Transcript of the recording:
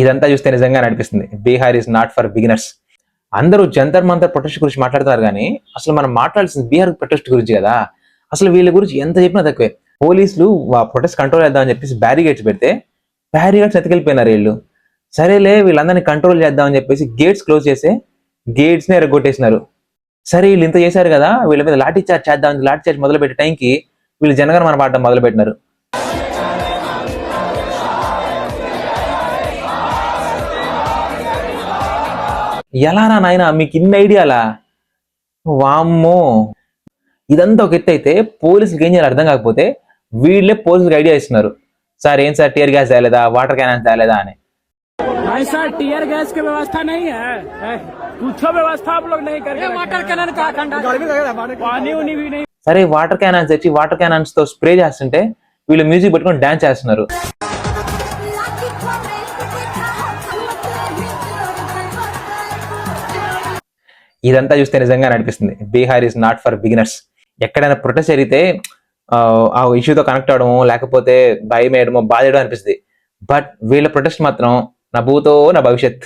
ఇదంతా చూస్తే నిజంగా అనిపిస్తుంది Bihar is not for beginners. అందరూ జంతర్ మంతర్ ప్రొటెస్ట్ గురించి మాట్లాడుతున్నారు కానీ అసలు మనం మాట్లాడాల్సింది బీహార్ ప్రొటెస్ట్ గురించి కదా. అసలు వీళ్ళ గురించి ఎంత చెప్పినా తక్కువే. పోలీసులు ప్రొటెస్ట్ కంట్రోల్ చేద్దామని చెప్పేసి బ్యారిగేట్స్ పెడితే బ్యారిగేట్స్ ఎత్తుకెళ్ళిపోయినారు వీళ్ళు. సరేలే వీళ్ళందరినీ కంట్రోల్ చేద్దామని చెప్పేసి గేట్స్ క్లోజ్ చేసి గేట్స్ ని ఎరగొట్టేసినారు. సరే వీళ్ళు ఇంత చేశారు కదా, వీళ్ళ మీద లాఠీ చార్జ్ చేద్దామని లాఠీ చార్జ్ మొదలు పెట్టే టైంకి వీళ్ళు జనగణమన పాడడం మొదలు పెట్టినారు. ఎలారా నాయన మీకు ఇన్ని ఐడియాలా? వామ్మో, ఇదంతా ఒక ఎత్తు అయితే పోలీసులకు ఏం చేయాలి అర్థం కాకపోతే వీళ్ళే పోలీసులకు ఐడియా ఇస్తున్నారు. సార్ ఏం సార్ టీయర్ గ్యాస్ తేలేదా, వాటర్ క్యానన్స్ తేలేదా అని. सर टीयर गैस की व्यवस्था नहीं है, कुछ व्यवस्था आप लोग नहीं करके वाटर कैनन का पानी उनी भी नहीं. సరే వాటర్ క్యానన్స్ తెచ్చి వాటర్ క్యానన్స్ తో స్ప్రే చేస్తుంటే వీళ్ళు మ్యూజిక్ పెట్టుకొని డాన్స్ చేస్తున్నారు. ఇదంతా చూస్తే నిజంగా అనిపిస్తుంది Bihar is not for beginners. ఎక్కడైనా ప్రొటెస్ట్ జరిగితే ఆ ఇష్యూతో కనెక్ట్ అవడమో లేకపోతే భయం వేయడమో బాధ అనిపిస్తుంది. బట్ వీళ్ళ ప్రొటెస్ట్ మాత్రం నా భూతో నా భవిష్యత్.